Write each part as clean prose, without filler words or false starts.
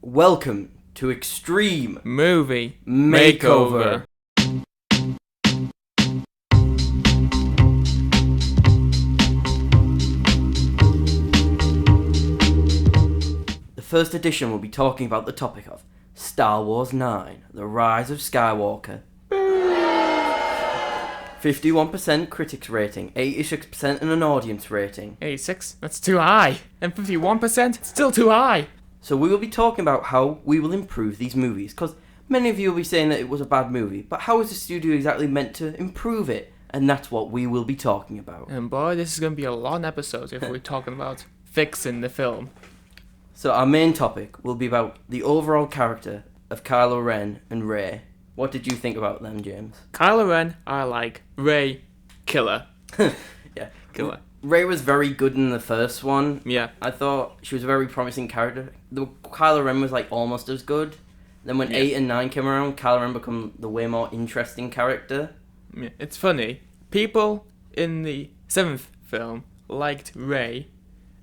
Welcome to Extreme Movie Makeover. The first edition will be talking about the topic of Star Wars 9, The Rise of Skywalker. 51% critics rating, 86% in an audience rating. 86? That's too high. And 51%? Still too high. So we will be talking about how we will improve these movies, because many of you will be saying that it was a bad movie, but how is the studio exactly meant to improve it? And that's what we will be talking about. And boy, this is going to be a long episode if we're talking about fixing the film. So our main topic will be about the overall character of Kylo Ren and Rey. What did you think about them, James? Kylo Ren, I like. Rey, killer. Yeah. Killer. Rey was very good in the first one. Yeah. I thought she was a very promising character. Kylo Ren was like almost as good. Then when 8 and 9 came around, Kylo Ren became the way more interesting character. Yeah. It's funny. People in the 7th film liked Rey,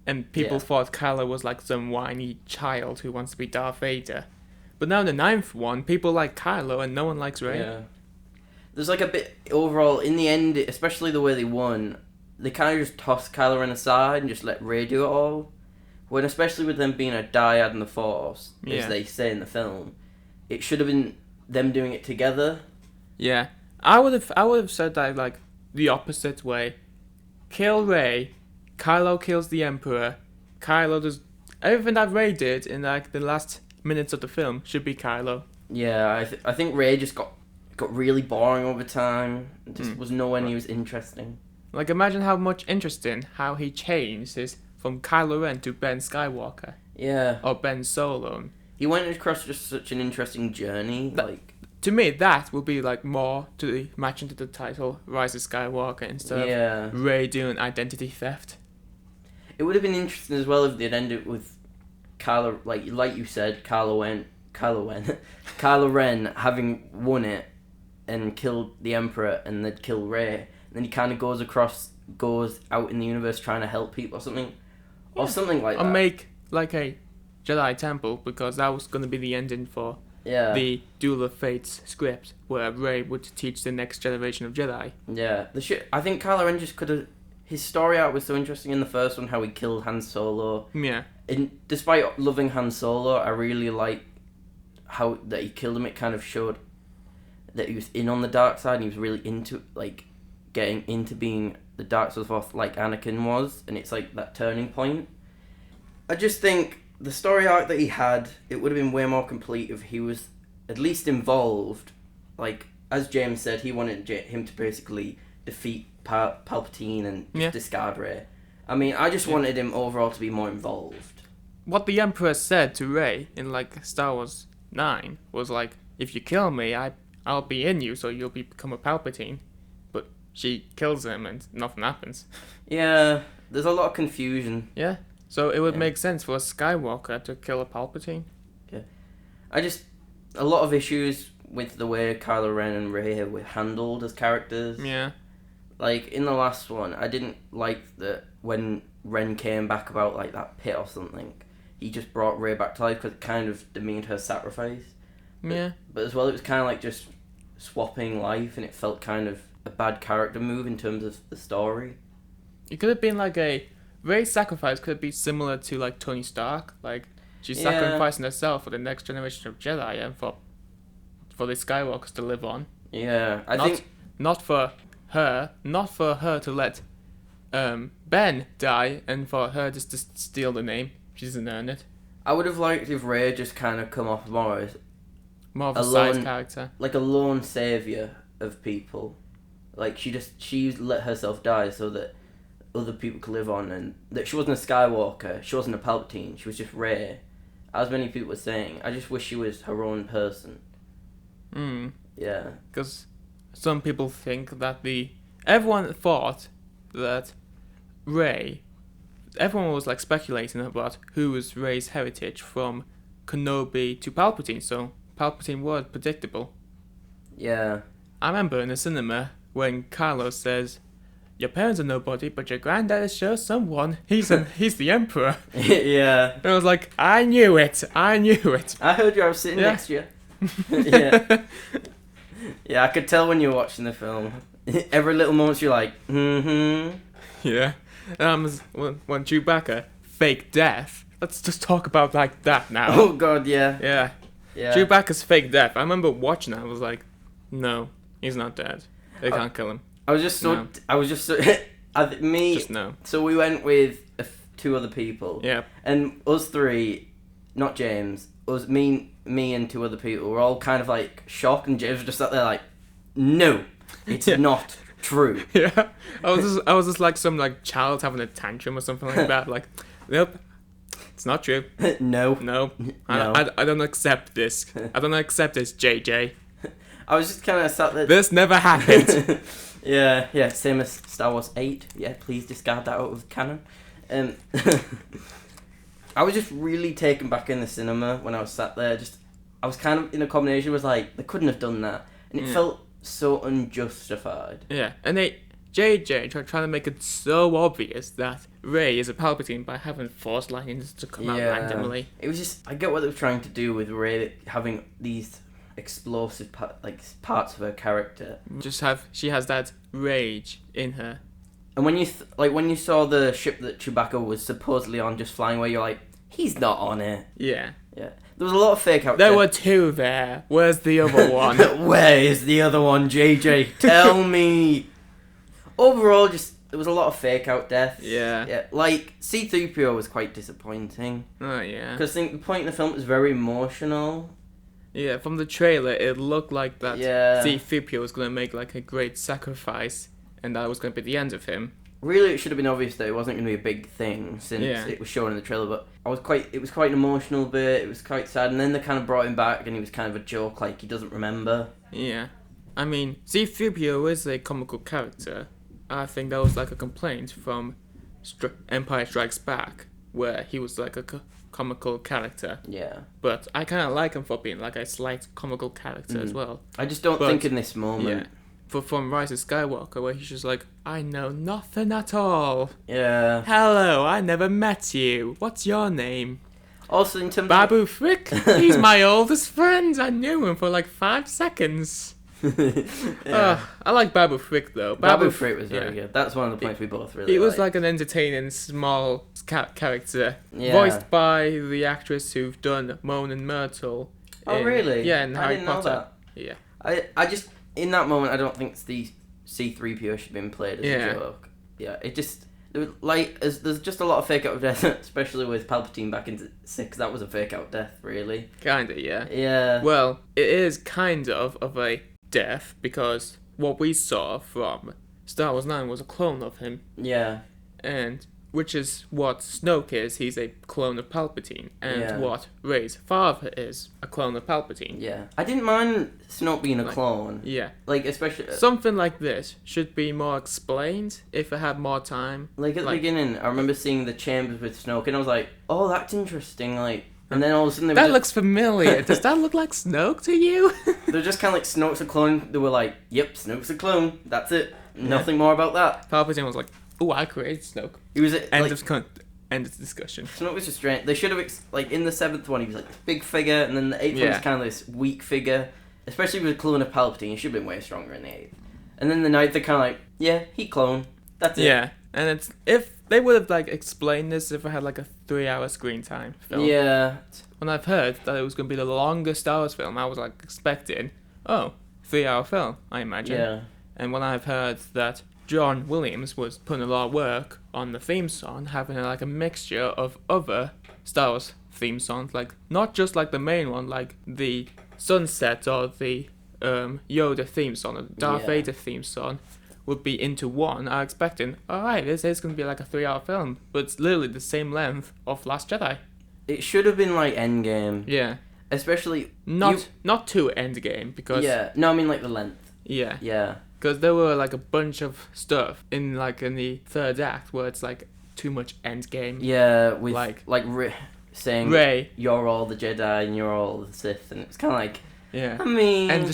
and people thought Kylo was like some whiny child who wants to be Darth Vader. But now in the 9th one, people like Kylo and no one likes Rey. Yeah. There's like a bit overall, in the end, especially the way they won, they kind of just tossed Kylo Ren aside and just let Rey do it all. When especially with them being a dyad in the Force, as they say in the film, it should have been them doing it together. Yeah. I would have said that like the opposite way. Kill Rey, Kylo kills the Emperor, Kylo does everything that Rey did in like the last minutes of the film should be Kylo. Yeah, I think Rey just got really boring over time. It just was nowhere near as interesting. Like imagine how much interesting how he changed his from Kylo Ren to Ben Skywalker. Yeah. Or Ben Solo. He went across just such an interesting journey. To me, that would be like more to the matching to the title Rise of Skywalker instead of Rey doing identity theft. It would have been interesting as well if they'd ended with Kylo, like you said, Kylo Ren having won it and killed the Emperor, and they'd kill Rey. And then he kind of goes out in the universe trying to help people or something, or something like that. Or make like a Jedi temple, because that was going to be the ending for the Duel of Fates script, where Rey would teach the next generation of Jedi. Yeah, I think Kylo Ren just could have. His story arc was so interesting in the first one, how he killed Han Solo. Yeah. And despite loving Han Solo, I really like how that he killed him. It kind of showed that he was in on the dark side, and he was really into getting into being the dark side of like Anakin was, and it's like that turning point. I just think the story arc that he had, it would have been way more complete if he was at least involved. Like, as James said, he wanted him to basically defeat Palpatine and discard Rey. I mean, I just wanted him overall to be more involved. What the Emperor said to Rey in like Star Wars 9 was like, if you kill me, I'll be in you, so you'll become a Palpatine. But she kills him and nothing happens. Yeah, there's a lot of confusion. Yeah. So it would make sense for a Skywalker to kill a Palpatine. Yeah. A lot of issues with the way Kylo Ren and Rey were handled as characters. Yeah. Like, in the last one, I didn't like that when Ren came back about, like, that pit or something, he just brought Rey back to life because it kind of demeaned her sacrifice. But as well, it was kind of like just swapping life, and it felt kind of a bad character move in terms of the story. It could have been like Rey's sacrifice could be similar to like Tony Stark. Like she's sacrificing herself for the next generation of Jedi and for the Skywalkers to live on. Yeah, I think not for her to let Ben die and for her just to steal the name. She doesn't earn it. I would have liked if Rey just kind of come off more as of a side character, like a lone savior of people. Like she let herself die so that other people could live on, and that she wasn't a Skywalker, she wasn't a Palpatine, she was just Rey. As many people were saying, I just wish she was her own person. Yeah. Because some people think that everyone thought that Rey, everyone was like speculating about who was Rey's heritage from Kenobi to Palpatine, so Palpatine was predictable. Yeah. I remember in the cinema when Kylo says, your parents are nobody, but your granddad is sure someone. He's the emperor. Yeah. And I was like, I knew it. I heard you. I was sitting next to you. Yeah. Yeah, I could tell when you were watching the film. Every little moment you're like, Yeah. When Chewbacca fake death. Let's just talk about like that now. Oh god, yeah. Yeah. Yeah. Chewbacca's fake death. I remember watching that. I was like, no, he's not dead. They can't kill him. I was just so. Just no. So we went with two other people. Yeah. And us three, not James, me and two other people were all kind of like shocked, and James was just sat there like, no, it's not true. Yeah. I was just like some like child having a tantrum or something like that. Like, nope. It's not true. No. No. I don't accept this. I don't accept this, JJ. I was just kind of sat there. This never happened. Yeah, same as Star Wars 8. Yeah, please discard that out of canon. I was just really taken back in the cinema when I was sat there. I was kind of in a combination. Was like, they couldn't have done that. And it felt so unjustified. Yeah, and JJ trying to make it so obvious that Rey is a Palpatine by having Force lightnings to come out randomly. It was just, I get what they were trying to do with Rey having these explosive parts of her character. She has that rage in her. And when you saw the ship that Chewbacca was supposedly on just flying away, you're like, he's not on it. Yeah. Yeah. There was a lot of fake out there. Were two there. Where's the other one? Where is the other one, JJ? Tell me. Overall, there was a lot of fake out deaths. Yeah. Yeah. Like, C-3PO was quite disappointing. Oh, yeah. Because I think the point in the film is very emotional. Yeah, from the trailer, it looked like that C-3PO was going to make like a great sacrifice, and that was going to be the end of him. Really, it should have been obvious that it wasn't going to be a big thing since it was shown in the trailer, but it was quite an emotional bit, it was quite sad, and then they kind of brought him back and he was kind of a joke, like he doesn't remember. Yeah. I mean, C-3PO is a comical character. I think that was like a complaint from Empire Strikes Back, where he was like a comical character. Yeah. But I kind of like him for being like a slight comical character as well. I just don't think in this moment. Yeah. From Rise of Skywalker, where he's just like, I know nothing at all. Yeah. Hello, I never met you. What's your name? Also, in terms Babu Frick? He's my oldest friend. I knew him for like 5 seconds. I like Babu Frick though. Babu Frick was very good. That's one of the points we both really liked. He was like an entertaining small character, voiced by the actress who've done Moan and Myrtle. Oh really? Yeah, in Harry Potter. Know that. Yeah. I just, in that moment, I don't think the C-3PO should have been played as a joke. Yeah, it just, there's just a lot of fake out death, especially with Palpatine back in 6. That was a fake out death, really. Kinda, yeah. Yeah. Well, it is kind of a death, because what we saw from Star Wars 9 was a clone of him. Yeah. And which is what Snoke is. He's a clone of Palpatine. And what Rey's father is, a clone of Palpatine. Yeah. I didn't mind Snoke being a clone. Yeah. Like, especially... something like this should be more explained if I had more time. Like, at the beginning, I remember seeing the chambers with Snoke, and I was like, oh, that's interesting, like... And then all of a sudden that looks familiar. Does that look like Snoke to you? They're just kind of like, Snoke's a clone. They were like, yep, Snoke's a clone. That's it. Nothing more about that. Palpatine was like, oh, I created Snoke. He was end of discussion. Snoke was just strange. They should have like in the 7th one he was like this big figure, and then the 8th one was kind of this weak figure. Especially with a clone of Palpatine, he should have been way stronger in the 8th. And then the 9th they're kind of like, yeah, he clone. That's it. Yeah, and it's if they would have like explained this if I had like a 3-hour screen time film. Yeah. When I've heard that it was going to be the longest Star Wars film, I was like expecting, 3-hour film, I imagine. Yeah. And when I've heard that John Williams was putting a lot of work on the theme song, having like a mixture of other Star Wars theme songs, like not just like the main one, like the Sunset or the Yoda theme song or the Darth Vader theme song would be into one. I'm expecting, alright, this is going to be like a 3-hour film, but it's literally the same length of Last Jedi. It should have been like Endgame. Yeah. Especially... Not to Endgame, because... Yeah. No, I mean like the length. Yeah. Yeah. Because there were like a bunch of stuff in the third act where it's like too much Endgame. Yeah, with saying Rey, you're all the Jedi and you're all the Sith, and it's kind of like, yeah. I mean, and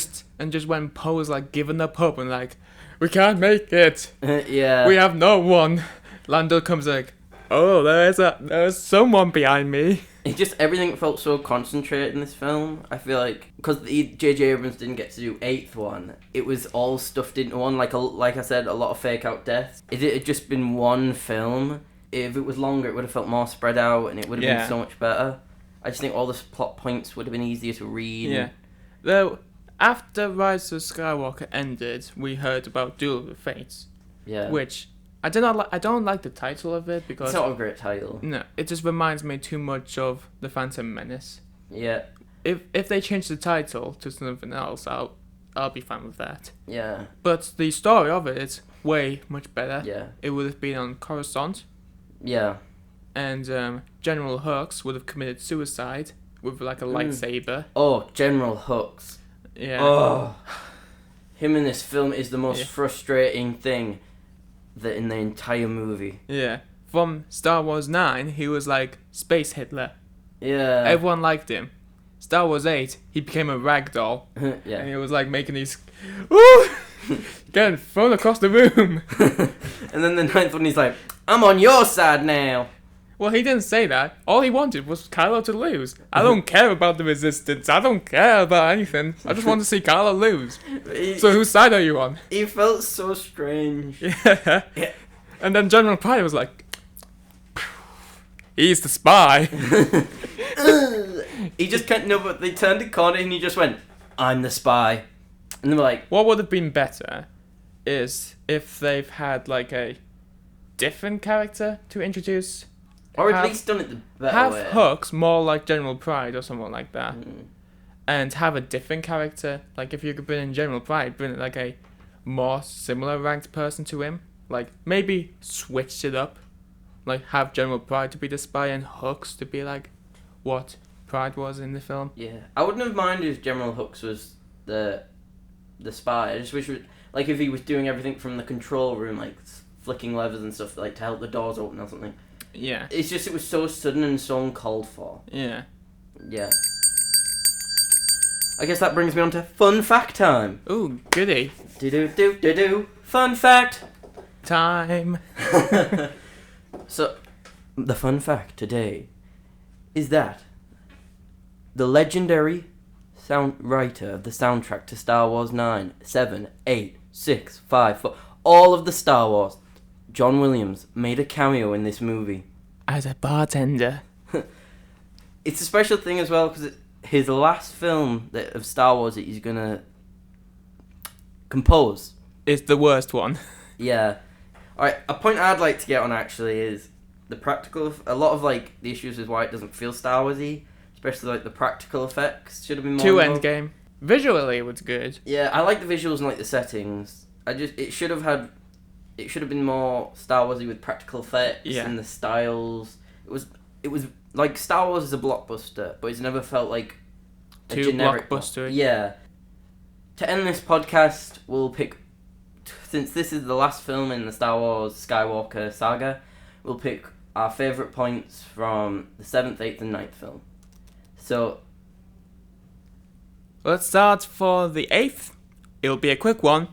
just when Poe was like giving up hope and like, we can't make it. Yeah. We have no one. Lando comes like, oh, there's someone behind me. It just, everything felt so concentrated in this film. I feel like, because J.J. Abrams didn't get to do 8th one, it was all stuffed into one, like I said, a lot of fake out deaths. If it had just been one film, if it was longer, it would have felt more spread out, and it would have been so much better. I just think all the plot points would have been easier to read. Yeah. Though, after Rise of Skywalker ended, we heard about Duel of the Fates. Yeah. Which, I don't like the title of it, because... It's not a great title. No, it just reminds me too much of The Phantom Menace. Yeah. If they change the title to something else, I'll be fine with that. Yeah. But the story of it is way much better. Yeah. It would have been on Coruscant. Yeah. And General Hux would have committed suicide with like a lightsaber. Oh, General Hux. Yeah. Oh. Him in this film is the most frustrating thing in the entire movie. Yeah. From Star Wars 9, he was like Space Hitler. Yeah. Everyone liked him. Star Wars 8, he became a ragdoll. Yeah. And he was like making these... Woo! Getting thrown across the room. And then the 9th one, he's like, I'm on your side now. Well, he didn't say that. All he wanted was Kylo to lose. I don't care about the Resistance. I don't care about anything. I just want to see Kylo lose. So whose side are you on? He felt so strange. Yeah. Yeah. And then General Pride was like, he's the spy. He just can't, no, but they turned a corner and he just went, I'm the spy. And they were like... What would have been better is if they've had like a different character to introduce. Or at least done it the better way. Have Hux more like General Pride or someone like that. And have a different character. Like if you could bring in General Pride, bring like a more similar ranked person to him. Like maybe switch it up. Like have General Pride to be the spy and Hux to be like what Pride was in the film. Yeah. I wouldn't have minded if General Hux was the spy. I just wish like if he was doing everything from the control room, like flicking levers and stuff, like to help the doors open or something. Yeah. It's just, it was so sudden and so uncalled for. Yeah. Yeah. I guess that brings me on to fun fact time. Ooh, goody. Do. Fun fact Time. So, the fun fact today is that the legendary writer of the soundtrack to Star Wars 9, 7, 8, 6, 5, 4, all of the Star Wars, John Williams made a cameo in this movie. As a bartender. It's a special thing as well because his last film of Star Wars that he's gonna compose. It's the worst one. Yeah. Alright, a point I'd like to get on actually is the practical... A lot of like the issues with why it doesn't feel Star Wars-y, especially like the practical effects should have been more... To Endgame. Visually it was good. Yeah, I like the visuals and like the settings. It should have been more Star Wars-y with practical effects and the styles. It was like Star Wars is a blockbuster, but it's never felt like a too generic blockbuster. Yeah. To end this podcast, we'll pick, since this is the last film in the Star Wars Skywalker saga, we'll pick our favourite points from the 7th, 8th and 9th film. So... Let's start for the 8th. It'll be a quick one.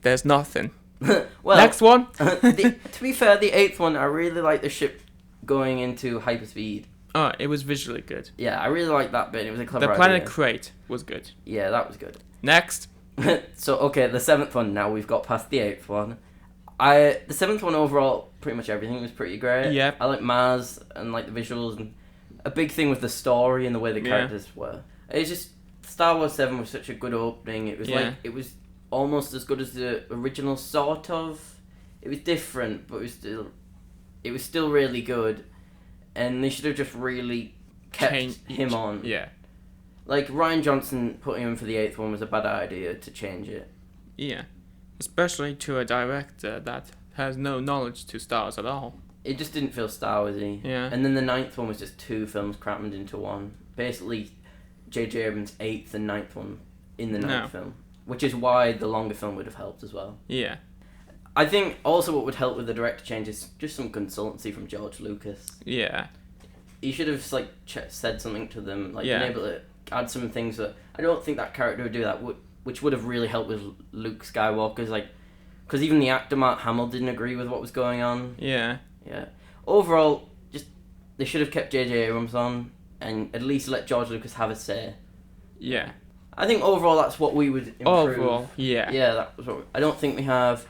There's nothing. Well, next one. To be fair, the 8th one, I really like the ship going into hyperspeed. Oh, it was visually good. Yeah, I really like that bit. It was a clever The planet idea. crate was good. Yeah, that was good. Next. So, okay, the 7th one now. We've got past the 8th one. The 7th one overall, pretty much everything was pretty great. Yeah. I like Mars and like the visuals, and a big thing with the story and the way the characters were. It's just Star Wars 7 was such a good opening. It was like it was almost as good as the original, sort of. It was different, but it was still really good. And they should have just really kept him on. Yeah. Like Rian Johnson putting him for the 8th one was a bad idea to change it. Yeah. Especially to a director that has no knowledge to Star Wars at all. It just didn't feel Star Wars-y. Yeah. And then the 9th one was just 2 films crammed into one. Basically, J.J. Abrams' 8th and 9th one in the 9th film. Which is why the longer film would have helped as well. Yeah. I think also what would help with the director change is just some consultancy from George Lucas. Yeah. He should have said something to them, been able to add some things that I don't think that character would do that. Would which would have really helped with Luke Skywalker's because even the actor Mark Hamill didn't agree with what was going on. Yeah. Yeah. Overall, just they should have kept J.J. Abrams on and at least let George Lucas have a say. Yeah. I think overall that's what we would improve. Overall, yeah. Yeah, that was what I don't think we have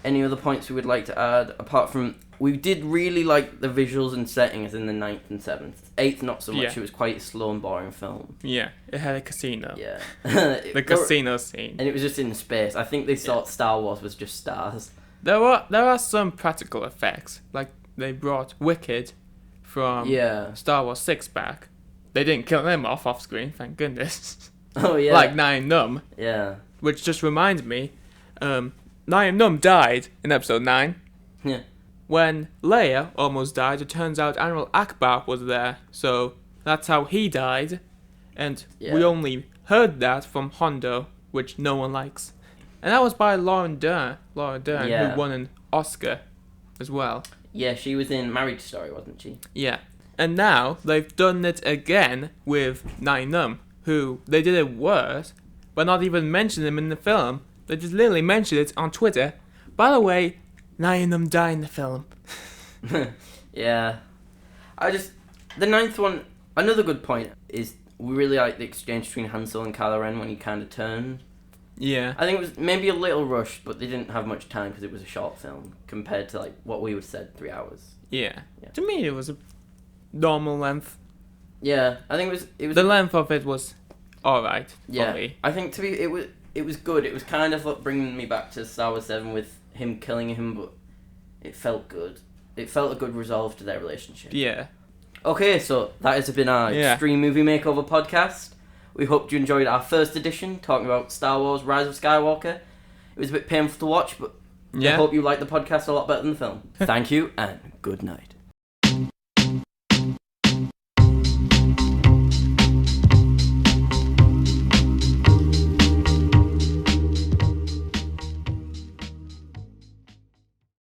any other points we would like to add apart from we did really like the visuals and settings in the 9th and 7th. 8th not so much. Yeah. It was quite a slow and boring film. Yeah, it had a casino. Yeah. The casino scene. And it was just in space. I think they thought Star Wars was just stars. There are some practical effects. Like they brought Wicked from Star Wars 6 back. They didn't kill him off screen, thank goodness. Oh yeah. Like Nien Nunb. Yeah. Which just reminds me, Nien Nunb died in episode 9. Yeah. When Leia almost died, it turns out Admiral Akbar was there, so that's how he died. And we only heard that from Hondo, which no one likes. And that was by Laura Dern, who won an Oscar as well. Yeah, she was in Marriage Story, wasn't she? Yeah. And now they've done it again with Nien Nunb, who they did it worse, but not even mention him in the film. They just literally mentioned it on Twitter. By the way, Nien Nunb died in the film. Yeah. The 9th one, another good point is we really like the exchange between Han Solo and Kylo Ren when he kind of turned. Yeah. I think it was maybe a little rushed, but they didn't have much time because it was a short film compared to what we would said 3 hours. Yeah. To me, it was a normal length. Yeah, I think it was. The length of it was all right. Yeah, for me. I think it was good. It was kind of bringing me back to Star Wars 7 with him killing him, but it felt good. It felt a good resolve to their relationship. Yeah. Okay, so that has been our Extreme Movie Makeover podcast. We hope you enjoyed our first edition, talking about Star Wars Rise of Skywalker. It was a bit painful to watch, but I hope you liked the podcast a lot better than the film. Thank you, and good night.